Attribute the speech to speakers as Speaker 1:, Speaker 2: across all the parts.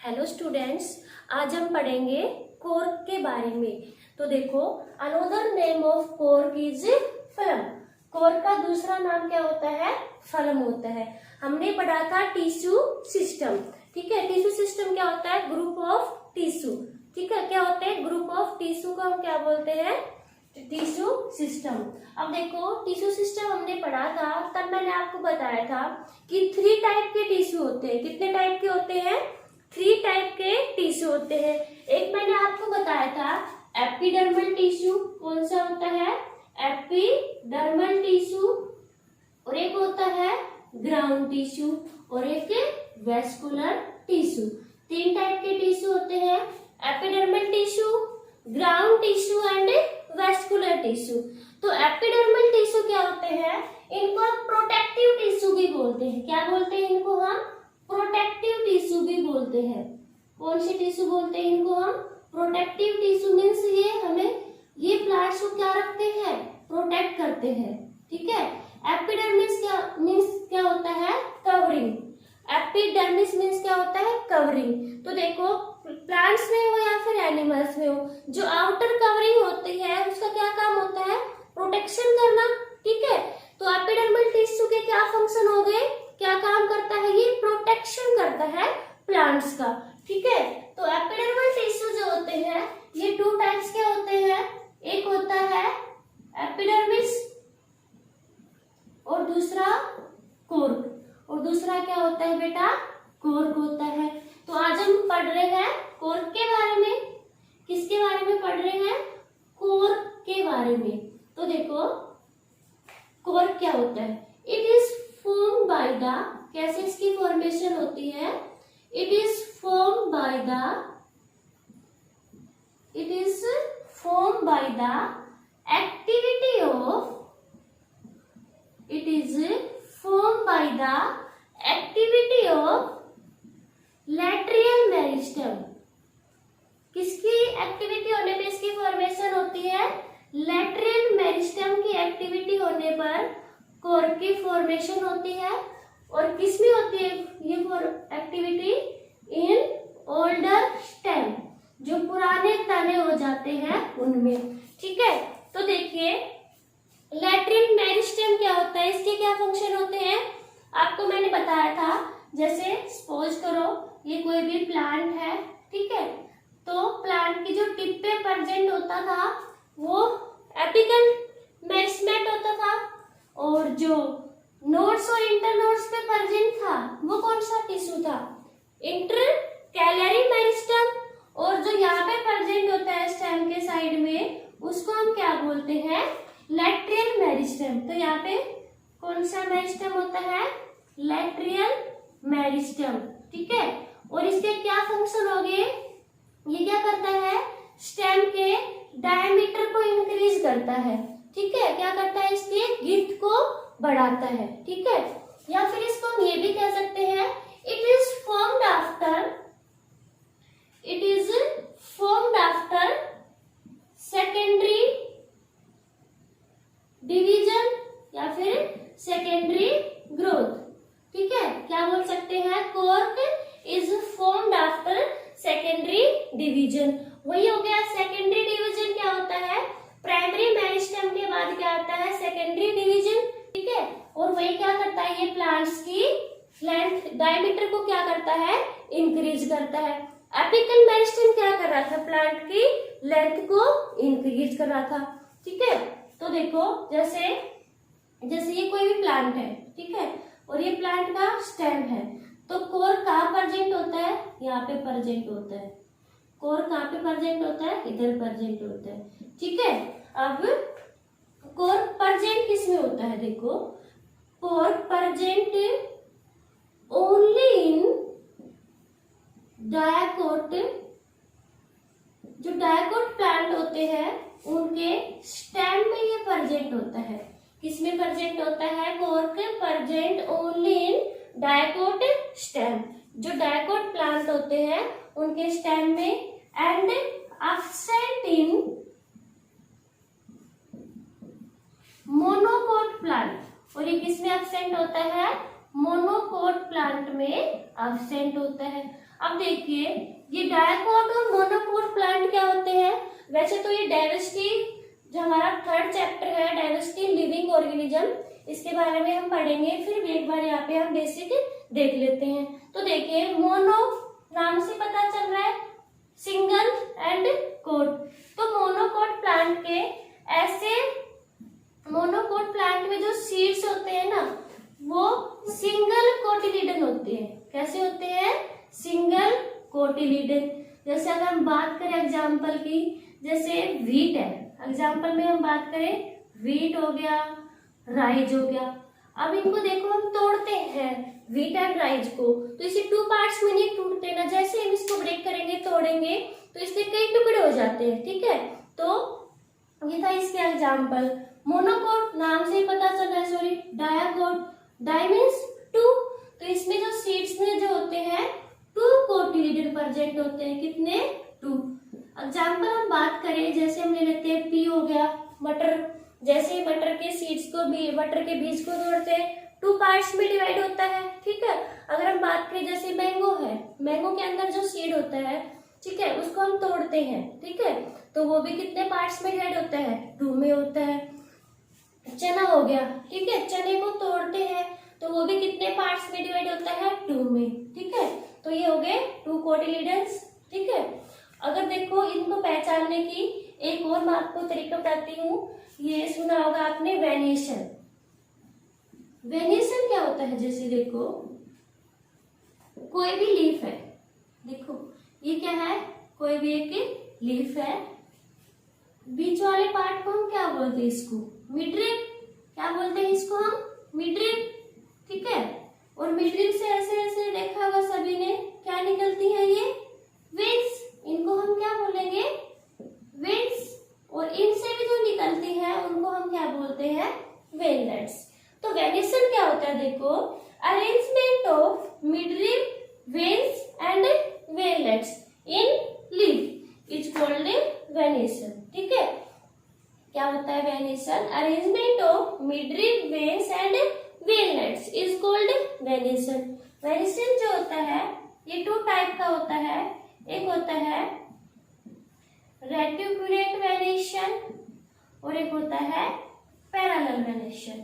Speaker 1: Hello students, आज हम पढ़ेंगे कॉर्क के बारे में। तो देखो, another name of cork is phellem. Cork का दूसरा नाम क्या होता है? फ्लम होता है। हमने पढ़ा था टिश्यू सिस्टम। ठीक है, टिश्यू सिस्टम क्या होता है? Group of tissue. ठीक है, क्या होते हैं? ग्रुप ऑफ टिश्यू को हम क्या बोलते हैं? Tissue system. अब देखो, टिश्यू सिस्टम हमने पढ़ा था, तब मैंने आपको बताया था कि 3 टाइप के टिश्यू होते हैं। कितने टाइप के होते हैं? 3 टाइप के टिश्यू होते हैं। एक मैंने आपको बताया था एपिडर्मल टिश्यू। कौन सा होता है? Epidermal tissue. और एक होता है ग्राउंड टिश्यू और एक वेस्कुलर टिश्यू। 3 टाइप के टिश्यू होते हैं, epidermal tissue, ground tissue and vascular tissue. तो एपिडर्मल टिश्यू क्या होते हैं? इनको हम प्रोटेक्टिव टिश्यू भी बोलते हैं। क्या बोलते हैं इनको? हम प्रोटेक्टिव टिश्यू भी बोलते हैं। कौन सी टिश्यू बोलते हैं इनको? हम प्रोटेक्टिव टिश्यू। मीन्स ये प्लांट्स को क्या रखते हैं? प्रोटेक्ट करते हैं। ठीक है। एपिडर्मिस क्या होता है? कवरिंग। एपिडर्मिस मीन्स क्या होता है? कवरिंग। तो देखो, प्लांट्स में हो या फिर एनिमल्स में हो, जो आउटर कवरिंग होती है उसका क्या काम होता है? प्रोटेक्शन करना। ठीक है। तो एपिडर्मल टिश्यू के क्या फंक्शन हो गए? क्या काम करता है? ये प्रोटेक्शन करता है प्लांट्स का। ठीक है। तो एपिडर्मल टिश्यू जो होते हैं ये 2 टाइप्स के होते हैं। एक होता है एपिडर्मिस और दूसरा कॉर्क। और दूसरा क्या होता है बेटा? कॉर्क होता है। तो आज हम पढ़ रहे हैं कॉर्क के बारे में। किसके बारे में पढ़ रहे हैं? कॉर्क के बारे में। तो देखो, कॉर्क क्या होता है? It is form by the, कैसे इसकी फॉर्मेशन होती है? It is form by the activity of, lateral meristem. किसकी एक्टिविटी होने पे इसकी फॉर्मेशन होती है? लैट्रियल मेरिस्टम की एक्टिविटी होने पर कॉर्क की फॉर्मेशन होती है। और किसमें होती है ये एक्टिविटी? इन ओल्डर स्टेम, जो पुराने तने हो जाते हैं उनमें। ठीक है। तो देखिए, लैट्रियल मेरिस्टम क्या होता है? इसके क्या फंक्शन होते हैं? आपको मैंने बताया था, जैसे सपोज करो ये कोई भी प्लांट है। ठीक है। तो प्लांट की जो टिप पे प्रेजेंट होता था वो एपिकल मेरिस्टेम होता था, और जो नोड्स और इंटरनोड्स पे प्रेजेंट था वो कौन सा टिश्यू था? Intercalary meristem. और जो यहाँ पे प्रेजेंट होता है स्टेम के साइड में, उसको हम क्या बोलते हैं? लैट्रियल मेरिस्टेम। तो यहाँ पे कौन सा मेरिस्टेम होता है? लैट्रियल मेरिस्टेम। ठीक है। और इसके क्या फंक्शन हो गए? ये क्या करता है? स्टेम के डायमीटर को इंक्रीज करता है। ठीक है। क्या करता है? इसके गिट्ट को बढ़ाता है। ठीक है। या फिर इसको हम ये भी कह सकते हैं, it is formed after secondary division या फिर सेकेंडरी ग्रोथ। ठीक है। क्या बोल सकते हैं? Cork is formed after secondary division. वही हो गया सेकेंडरी डिवीजन। क्या होता है? प्राइमरी मेरिस्टेम के बाद क्या आता है? Secondary division. ठीक है। और वही क्या करता है? ये प्लांट्स की लेंथ, डायमीटर को क्या करता है? इंक्रीज करता है। एपिकल मेरिस्टेम क्या कर रहा था? प्लांट की लेंथ को इंक्रीज कर रहा था। ठीक है। तो देखो, जैसे ये कोई भी प्लांट है। ठीक है। और ये प्लांट का स्टेम है। तो कॉर्क कहाँ प्रेजेंट होता है? यहाँ पे प्रेजेंट होता है। कॉर्क कहाँ पे प्रेजेंट होता है? इधर प्रेजेंट होता है। ठीक है। अब कॉर्क प्रेजेंट किस में होता है? देखो, cork present only in dicot. जो डायकोट प्लांट होते हैं उनके स्टेम में ये प्रेजेंट होता है। किसमें प्रेजेंट होता है? Cork present only in dicot stem. जो डायकोट प्लांट होते हैं उनके स्टेम में, and absent in monocot plant. और ये किसमें एब्सेंट होता है? मोनोकोट प्लांट में एब्सेंट होता है। अब देखिए ये डायकोट और मोनोकोट प्लांट क्या होते हैं। वैसे तो ये डाइवर्सिटी जो हमारा थर्ड चैप्टर है डाइवर्सिटी लिविंग ऑर्गेनिज्म, इसके बारे में हम पढ़ेंगे। फिर भी एक बार यहाँ पे हम बेसिक देख लेते हैं। तो देखिए मोनो नाम से पता चल रहा है सिंगल एंड कोट। तो मोनोकोट प्लांट के ऐसे मोनोकोट प्लांट में जो सीड्स होते हैं ना वो सिंगल कोटिलीडन होते हैं। कैसे होते हैं? सिंगल कोटिलीडन। जैसे अगर हम बात करें एग्जाम्पल की, जैसे व्हीट है, एग्जाम्पल में हम बात करें व्हीट हो गया, राइज हो गया। अब इनको देखो हम तोड़ते हैं व्हीट एंड राइज को, तो इसे टू पार्ट्स में नहीं टूटते ना। जैसे हम इसको ब्रेक करेंगे तोड़ेंगे तो इसके कई टुकड़े हो जाते हैं, ठीक है। तो ये था इसके एग्जाम्पल। मोनोकोट नाम से ही पता चल रहा है, सॉरी डायाकोट, डाई मीन्स टू, तो इसमें जो सीड्स में जो होते हैं टू कोटिलीडन प्रेजेंट होते हैं। कितने? टू। एग्जाम्पल हम बात करें, जैसे हम ले लेते हैं पी हो गया, मटर। जैसे ही मटर के सीड्स को भी, मटर के बीज को तोड़ते हैं टू पार्ट्स में डिवाइड होता है, ठीक है। अगर हम बात करें जैसे मैंगो है, मैंगो के अंदर जो सीड होता है, ठीक है, उसको हम तोड़ते हैं, ठीक है, तो वो भी कितने पार्ट्स में डिवाइड होता है? टू में होता है। चना हो गया, ठीक है, चने को तोड़ते हैं तो वो भी कितने पार्ट्स में डिवाइड होता है? टू में, ठीक है। तो ये हो गए टू कोटिलीडन्स, ठीक है। अगर देखो इनको पहचानने की एक और मैं आपको तरीका बताती हूँ। ये सुना होगा आपने वेनेशन। वेनेशन क्या होता है? जैसे देखो कोई भी लीफ है, देखो ये क्या है? कोई भी एक लीफ है, बीच वाले पार्ट को हम क्या बोलते हैं? इसको मिडरिप। क्या बोलते हैं इसको हम? मिडरिप, ठीक है। और मिडरिप से ऐसे ऐसे देखा होगा सभी ने, क्या निकलती है? ये वेन्स। इनको हम क्या बोलेंगे? वेन्स। और इनसे भी जो निकलती है उनको हम क्या बोलते हैं? वेनलेट्स। तो वेनेशन क्या होता है? देखो arrangement of midrib, veins and veinlets in leaf is called venation, ठीक है। क्या होता है venation? Arrangement of midrib, veins and veinlets is called venation. Venation जो होता है ये टू टाइप का होता है। एक होता है रेटिकुलेट वेनेशन और एक होता है पैरेलल वेनेशन,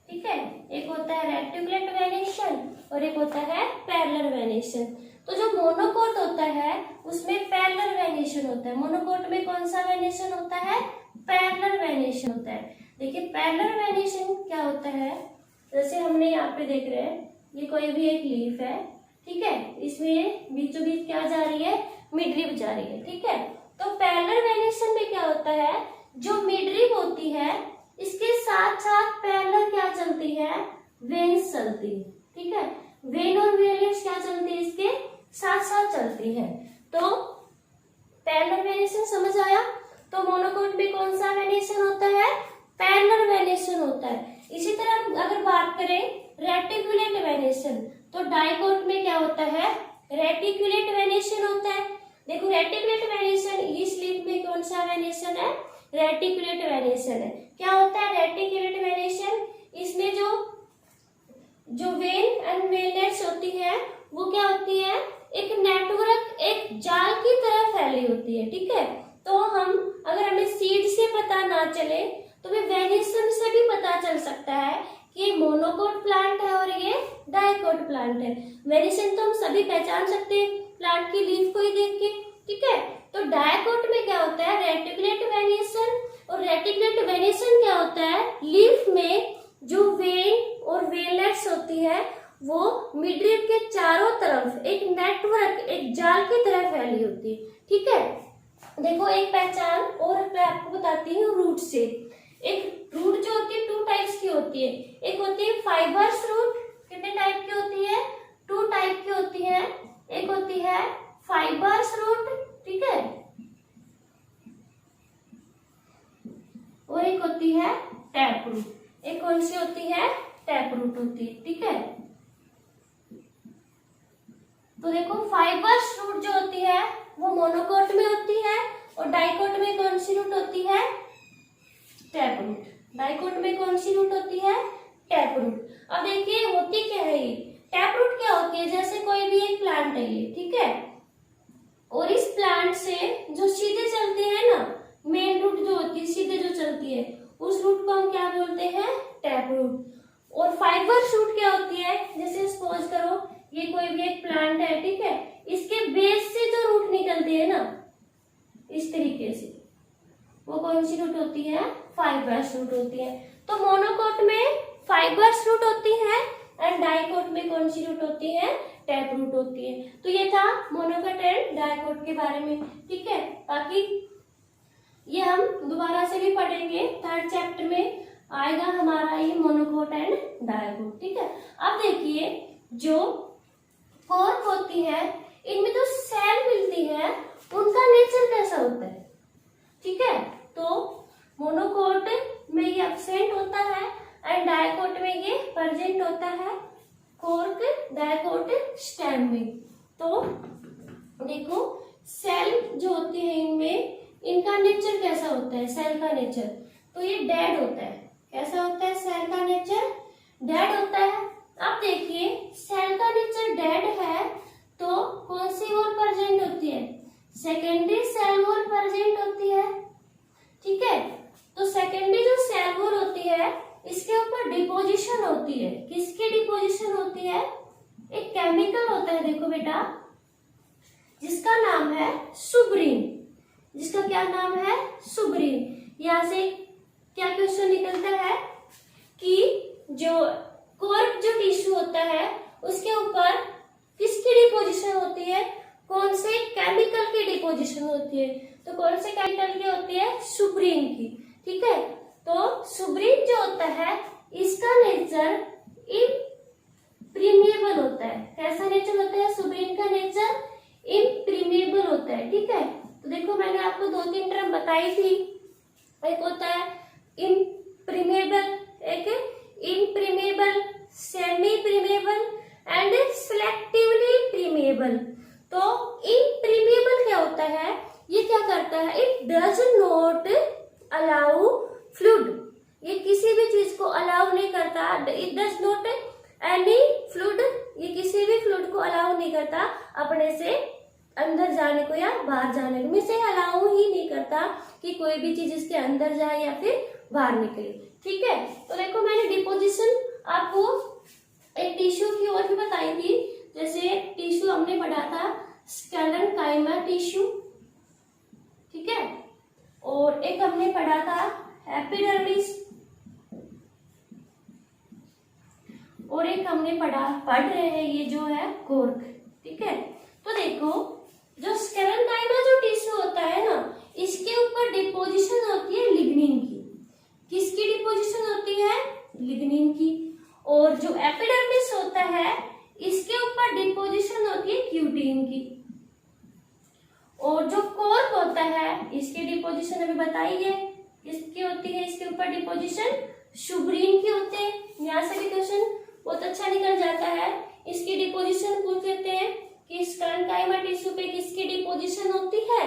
Speaker 1: ठीक है। एक होता है रेटिकुलेट वेनेशन और एक होता है पैरेलल वेनेशन। तो जो मोनोकोट होता है उसमें पैरेलल वेनेशन होता है। मोनोकोट में कौन सा वेनेशन होता है? पैरेलल वेनेशन होता है। देखिए पैरेलल वेनेशन क्या होता है, जैसे हमने यहाँ पे देख रहे हैं ये कोई भी एक लीफ है, ठीक है, इसमें बीचों बीच क्या जा रही है? मिडरिप जा रही है, ठीक है। तो पैरेलल वेनेशन में क्या होता है? जो मिडरिप होती है इसके साथ साथ पैरेलल क्या चलती है? वेन्स चलती है, ठीक है। वेन और वेनलेट्स क्या चलती है? इसके साथ साथ चलती है। तो पैरेलल वेनेशन समझ आया। तो मोनोकोट में कौन सा वेनेशन होता है? पैरेलल वेनेशन होता है। इसी तरह अगर बात करें रेटिकुलेट वेनेशन, तो डाइकोट में क्या होता है? रेटिकुलेट वेनेशन होता है। देखो रेटिकुलेट वेनेशन इस लीफ में कौन सा वेनेशन है? रेटिकुलेट वेनेशन है। क्या होता है रेटिकुलेट वेनेशन? इसमें जो वेन एंड वेनलेट्स होती है वो क्या होती है? एक नेटवर्क, एक जाल की तरह फैली होती है, ठीक है। तो हम अगर हमें सीड से पता ना चले तो हमें वेनेशन से भी पता चल सकता है कि ये मोनोकोट प्लांट है और ये डाइकोट प्लांट है। वेनेशन तो हम सभी पहचान सकते हैं प्लांट की लीफ को ही देख के, ठीक है। तो डाइकोट में क्या होता है? Reticulate venation. और रेटिकुलेट वेनेशन क्या होता है? लीफ में जो वेन और वेनलेट्स होती है वो मिडरिप के चारों तरफ एक नेटवर्क, एक जाल की तरह फैली होती है, ठीक है। देखो एक पहचान और मैं आपको बताती हूँ रूट से। एक रूट जो होती है टू टाइप्स की होती है। एक होती है फाइबर्स रूट, कितने टाइप की होती है? टू टाइप की होती है। एक होती है फाइबर्स रूट, ठीक है, और एक होती है टैप रूट। एक कौन सी होती है? टैप रूट होती है, ठीक है। तो देखो फाइबर्स रूट जो होती है वो मोनोकोट में होती है और डाइकोट में कौन सी रूट होती है? Tap root. डाइकोट में कौन सी रूट होती है? Tap root. अब देखिए होती क्या है ये टैप रूट क्या होती है? जैसे कोई भी एक प्लांट है ये, ठीक है, और इस प्लांट से जो सीधे चलते हैं ना, मेन रूट जो होती है सीधे जो चलती है, उस रूट को हम क्या बोलते हैं? Tap root. और फाइबर रूट क्या होती है? जैसे सपोज करो ये कोई भी एक प्लांट है, ठीक है, इसके बेस से जो रूट निकलती है ना इस तरीके से, वो कौन सी रूट होती है? फाइबर्स रूट होती है। तो मोनोकोट में फाइबर्स रूट होती है एंड डाइकोट में कौन सी रूट होती है? टैप रूट होती है। तो ये था मोनोकोट एंड डाइकोट के बारे में, ठीक है। बाकी ये हम दोबारा से भी पढ़ेंगे, थर्ड चैप्टर में आएगा हमारा ये मोनोकोट एंड डाइकोट, ठीक है। अब देखिए जो कॉर्क होती है, इनमें जो सेल मिलती है उनका नेचर कैसा होता है, ठीक है। तो मोनोकोट में ये एब्सेंट होता है एंड डाइकोट में ये प्रेजेंट होता है, कॉर्क डाइकोट स्टेम में। तो देखो सेल जो होती है इनमें, इनका नेचर कैसा होता है? सेल का नेचर तो ये डेड होता है। कैसा होता है सेल का नेचर? डेड होता है। अब देखिए सेल का नेचर डेड है तो कौन सी वॉल प्रेजेंट होती है? सेकेंडरी सेल वॉल प्रेजेंट होती है, ठीक है। तो सेकेंडरी जो सेल वॉल होती है इसके ऊपर डिपोजिशन होती है। किसकी डिपोजिशन होती है? एक केमिकल होता है, देखो बेटा, जिसका नाम है सुब्रीन। जिसका क्या नाम है? सुब्रीन। यहाँ से क्या क्वेश्चन निकलता है कि जो कॉर्क जो टिश्यू होता है उसके ऊपर किसकी डिपोजिशन होती है? कौन से केमिकल की डिपोजिशन होती है? तो कौन से केमिकल की होती है? सुब्रीन की, ठीक है। तो सुब्रीन जो होता है इसका नेचर इम्प्रीमिएबल होता है। कैसा नेचर होता है सुब्रीन का? नेचर इम्प्रीमिएबल होता है, ठीक है। तो देखो मैंने आपको 2-3 टर्म बताई थी, एक होता है इम्प्रीमिएबल, एक इम्प्रीमिएबल, सेमी प्रीमिएबल एंड सिलेक्टिवली प्रीमिएबल। तो इम्प्रीमिएबल क्या होता है? ये क्या करता है? It does not allow fluid. ये किसी भी चीज को अलाउ नहीं करता। It does not any fluid, ये किसी भी फ्लूइड को अलाउ नहीं करता अपने से अंदर जाने को या बाहर जाने को। इसे अलाउ ही नहीं करता कि कोई भी चीज इसके अंदर जाए या फिर बाहर निकले, ठीक है। तो देखो मैंने डिपोजिशन आपको एक टिश्यू की और भी बताई थी। जैसे टिश्यू हमने पढ़ा था स्केलेनकाइमा टिश्यू, ठीक है, और एक हमने पढ़ा था एपिडर्मिस, और एक हमने पढ़ रहे हैं ये जो है कॉर्क, ठीक है। तो देखो जो स्केलेनकाइमा जो टिश्यू होता है ना, इसके ऊपर डिपोजिशन होती है लिग्निन की। किसकी डिपोजिशन होती है? लिग्निन की। और जो एपिडर्मिस होता है इसके ऊपर डिपोजिशन होती है क्यूटीन की। और जो कॉर्क होता है इसकी डिपोजिशन अभी बताई है, किसकी होती है? इसके ऊपर डिपोजिशन सुब्रीन की होती है। यहाँ से भी क्वेश्चन बहुत अच्छा निकल जाता है। इसकी डिपोजिशन पूछ लेते हैं कि स्केलेनकाइमा टिश्यू पे किसकी डिपोजिशन होती है,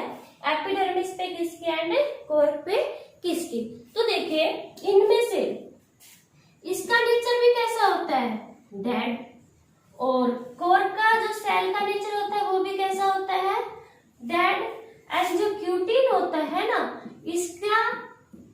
Speaker 1: एपिडर्मिस पे किसकी एंड कॉर्क पे किसकी। तो देखिए इनमें से इसका नेचर भी कैसा होता है? डेड। और कॉर्क का जो सेल का नेचर होता है वो भी कैसा होता है? डेड। एंड जो क्यूटीन होता है ना, इसका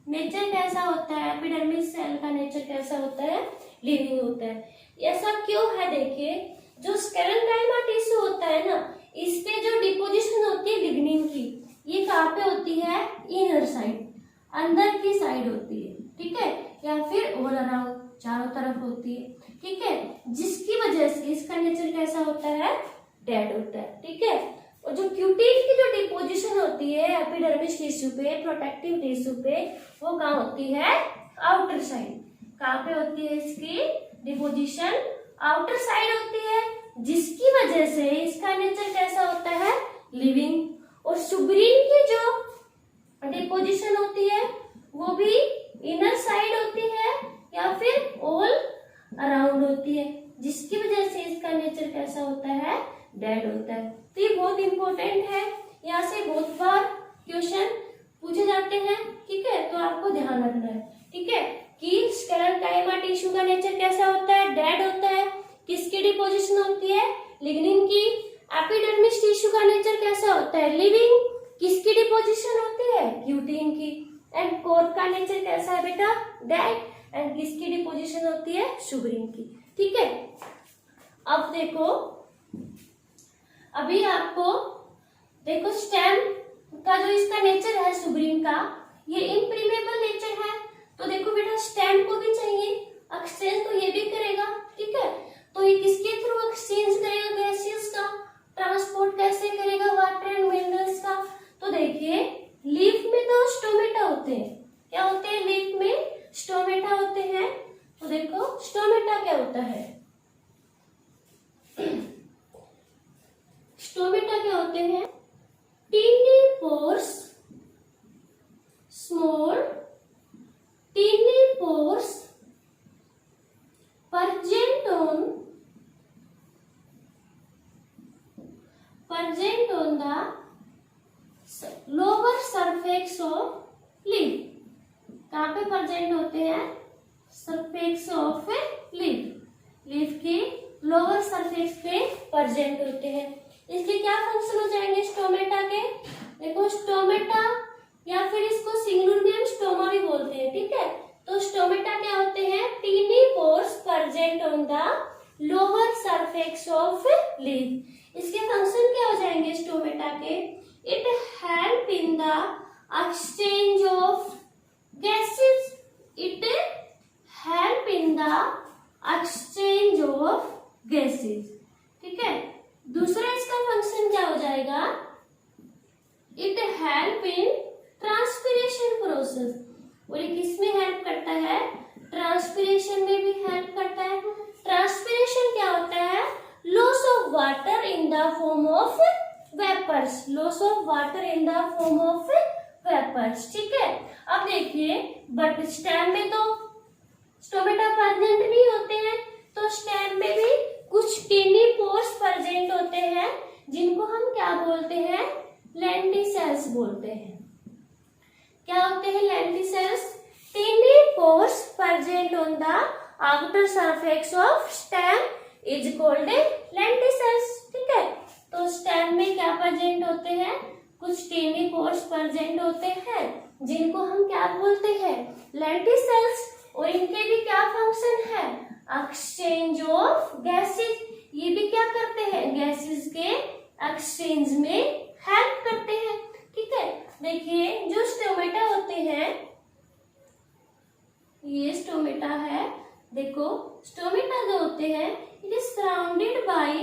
Speaker 1: नेचर कैसा होता है? एपिडर्मिस सेल का नेचर कैसा होता है? लिविंग होता है। ऐसा क्यों है? देखिए जो स्केलेनकाइमा टिश्यू होता है ना, इस पे जो डिपोजिशन होती है लिग्निन की, ये कहाँ पे होती है? इनर साइड, अंदर की साइड होती है, ठीक है, या फिर ऑल अराउंड, चारों तरफ होती है, ठीक है। जिसकी वजह से इसका नेचर कैसा होता है? डेड होता है, ठीक है। और जो क्यूटीन की जो डिपोजिशन होती है एपिडर्मिस टिश्यू पे, प्रोटेक्टिव टिश्यू पे, वो कहाँ होती है? Outer side. कहाँ पे होती है इसकी डिपोजिशन? आउटर साइड होती है, जिसकी वजह से इसका नेचर कैसा होता है? लिविंग। और सुब्रीन की जो डिपोजिशन होती है वो भी इनर साइड होती है या फिर ऑल अराउंड होती है, जिसकी वजह से इसका नेचर कैसा होता है? डेड होता है। तो ये बहुत इंपॉर्टेंट है, यहाँ से बहुत बार क्वेश्चन पूछे जाते हैं, ठीक है, तो आपको ध्यान रखना है, ठीक है, कि स्केलेनकाइमा टिश्यू का नेचर कैसा होता है? डेड होता है। किसकी डिपोजिशन होती है? लिग्निन की। एपिडर्मिस टिश्यू का नेचर कैसा होता है, लिविंग। किसकी डिपोजिशन होती है, क्यूटीन की। एंड कोर का नेचर कैसा है बेटा, डेड। एंड किसकी डिपोजिशन होती है, सुगरिन की। ठीक है, अब देखो, अभी आपको देखो स्टेम का जो इसका नेचर है सुगरिन का, ये इम्प्रीमेबल नेचर है। तो देखो बेटा, स्टेम को भी चाहिए एक्सचेंज, तो ये भी करेगा। ठीक है, तो ये किसके थ्रू एक्सचेंज करेगा, गैसेस का। ट्रांसपोर्ट कैसे करेगा, वाटर एंड मिनरल्स का। तो देखिए, लीफ में तो स्टोमेटा होते हैं। क्या होते हैं, लीफ में स्टोमेटा होते हैं। तो देखो स्टोमेटा क्या होता है, स्टोमेटा क्या होते हैं, tiny pores, small tiny pores present on the lower surface of leaf। कहाँ पे प्रेजेंट होते हैं, सरफेस ऑफ लीफ, लीफ के लोअर सरफेस पे प्रेजेंट होते हैं। इसके क्या फंक्शन हो जाएंगे स्टोमेटा के, देखो स्टोमेटा, या फिर इसको सिंगुलर में हम स्टोमा भी बोलते हैं। ठीक है, तो स्टोमेटा क्या होते हैं, tiny pores present on the lower surface of leaf. इसके फंक्शन क्या हो जाएंगे स्टोमेटा के, it help in the exchange of gases, it help in the exchange of gases. ठीक है, दूसरा इसका फंक्शन क्या हो जाएगा, it help in transpiration process. और ये किसमें हेल्प करता है, ट्रांसपिरेशन में भी हेल्प करता है। ट्रांसपिरेशन क्या होता है, loss of water in the form of vapours, loss of water in the form of vapours. ठीक है, अब देखिए, बट स्टेम में तो स्टोमेटा प्रेजेंट नहीं होते हैं, तो स्टेम में भी कुछ टीनी पोर्स प्रेजेंट होते हैं, जिनको हम क्या बोलते हैं, लेंटिसेल्स बोलते हैं। क्या होते हैं, lenticels, tiny pores present on the outer surface of stem is called lenticels. ठीक है, तो स्टेम में क्या प्रेजेंट होते हैं, कुछ टीनी पोर्स प्रेजेंट होते हैं, जिनको हम क्या बोलते हैं, लेंटिसेल्स। और इनके भी क्या फंक्शन है, एक्सचेंज ऑफ गैसेस। ये भी क्या करते हैं, गैसेस के एक्सचेंज में हेल्प करते हैं। ठीक है, देखिए जो स्टोमेटा होते हैं, ये स्टोमेटा है, देखो स्टोमेटा जो होते हैं, it is surrounded by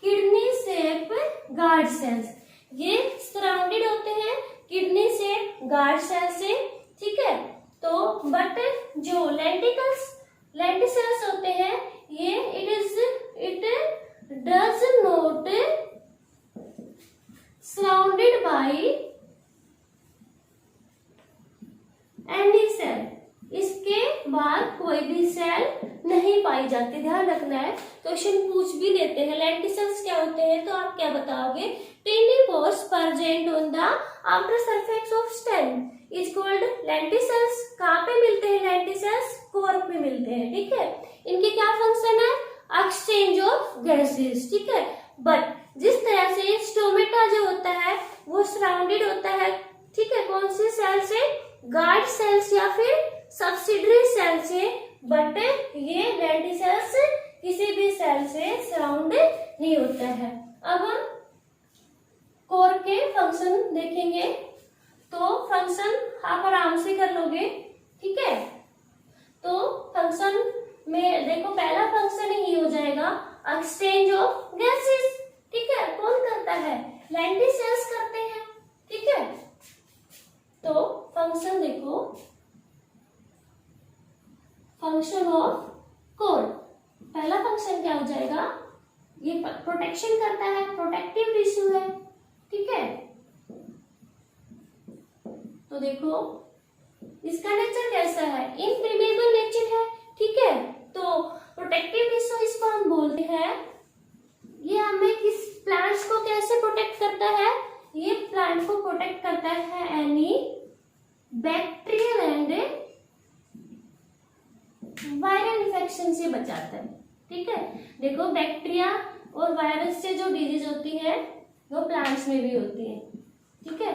Speaker 1: kidney shape guard cells. ये सराउंडेड होते हैं किडनी शेप गार्ड सेल से। ठीक है, तो बट जो लेंटिसेल्स होते हैं, ये it does not surrounded by any cell. इसके बाद कोई भी सेल नहीं पाई जाती, ध्यान रखना है, क्वेश्चन पूछ भी देते हैं लेंटिसेल्स क्या होते हैं, तो आप क्या बताओगे, tiny pores present on the outer surface of stem is called lenticels. कहाँ पे मिलते हैं लेंटिसेल्स, कोर पे मिलते हैं। ठीक है, इनके क्या फंक्शन है, एक्सचेंज ऑफ गैसेस। ठीक है, बट जिस तरह से स्टोमेटा जो होता है वो सराउंडेड होता है, ठीक है, कौन से सेल से, गार्ड सेल्स या फिर सब्सिडरी सेल से, बट ये लेंटिसेल्स किसी भी सेल से सराउंड नहीं होता है। अब हम कोर के फंक्शन देखेंगे, तो फंक्शन आप आराम से कर लोगे। ठीक है, तो फंक्शन में देखो पहला फंक्शन ही हो जाएगा एक्सचेंज ऑफ गैसेस। ठीक है, कौन करता है, लेंटिसेल्स करते हैं। ठीक है, तो फंक्शन देखो, फंक्शन ऑफ कोर, पहला फंक्शन क्या हो जाएगा, ये प्रोटेक्शन करता है, प्रोटेक्टिव टिश्यू है। ठीक है, तो देखो इसका नेचर कैसा है, इम्प्रीमेबल नेचर है। ठीक है, तो प्रोटेक्टिव टिश्यू इसको हम बोलते हैं। ये हमें किस प्लांट्स को कैसे प्रोटेक्ट करता है, ये प्लांट को प्रोटेक्ट करता है any bacterial and viral infection से बचाता है। ठीक है, देखो बैक्टीरिया और वायरस से जो डिजीज होती है वो प्लांट्स में भी होती है, ठीक है,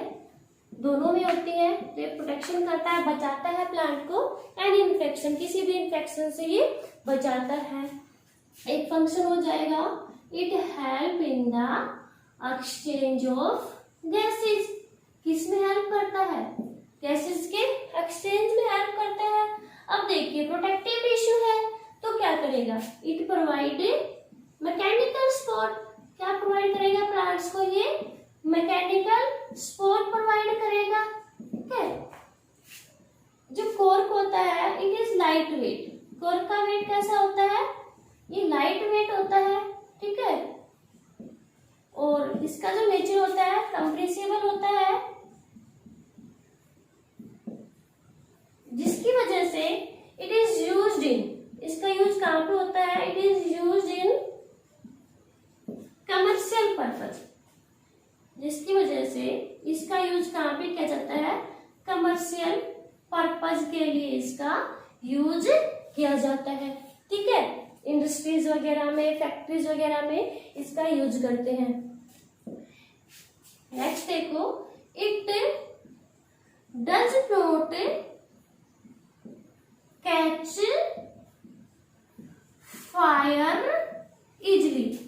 Speaker 1: दोनों में होती है। तो ये प्रोटेक्शन करता है, बचाता है प्लांट को एनी इन्फेक्शन, किसी भी इन्फेक्शन से ये बचाता है। एक फंक्शन हो जाएगा, it help in the exchange of gases. किसमें हेल्प करता है? गैसेज के एक्सचेंज में हेल्प करता है। अब देखिए प्रोटेक्टिव टिश्यू है तो क्या करेगा? It provide mechanical support. क्या प्रोवाइड करेगा प्लांट्स को? ये मैकेनिकल सपोर्ट प्रोवाइड करेगा, ठीक है। जो कॉर्क होता है it is light weight. Cork का वेट कैसा होता है? ये लाइट वेट होता है, ठीक है। और इसका जो नेचर होता है कंप्रेसिबल होता है, जिसकी वजह से इट इज यूज्ड इन, इसका यूज कहां पे होता है? It is used in commercial purpose. जिसकी वजह से इसका यूज कहां पे किया जाता है? कमर्शियल पर्पज के लिए इसका यूज किया जाता है, ठीक है। इंडस्ट्रीज वगैरह में, फैक्ट्रीज वगैरह में इसका यूज करते हैं। नेक्स्ट देखो, it does not catch fire easily.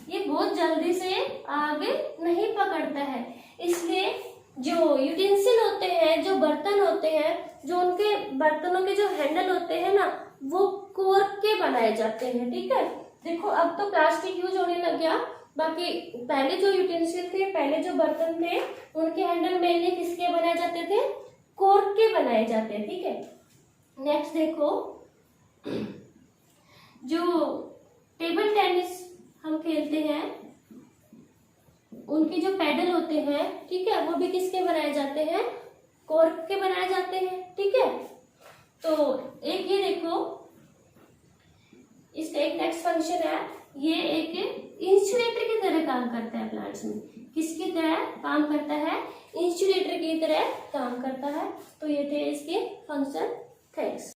Speaker 1: ये बहुत जल्दी से आग नहीं पकड़ता है, इसलिए जो यूटेंसिल होते हैं, जो बर्तन होते हैं, जो उनके बर्तनों के जो हैंडल होते हैं ना, वो कॉर्क के बनाए जाते हैं, ठीक है। देखो अब तो प्लास्टिक यूज होने लग गया, बाकी पहले जो यूटेंसिल थे, पहले जो बर्तन थे, उनके हैंडल मेनली किसके बनाए जाते थे? कॉर्क के बनाए जाते हैं, ठीक है। नेक्स्ट देखो, जो टेबल टेनिस हम खेलते हैं, उनके जो पैडल होते हैं, ठीक है, वो भी किसके बनाए जाते हैं? कॉर्क के बनाए जाते हैं, ठीक है। तो एक ये देखो, इसका एक नेक्स्ट फंक्शन है, ये एक इंसुलेटर की तरह काम करता है प्लांट्स में। किसकी तरह काम करता है? इंसुलेटर की तरह काम करता है। तो ये थे इसके फंक्शन। थैंक्स।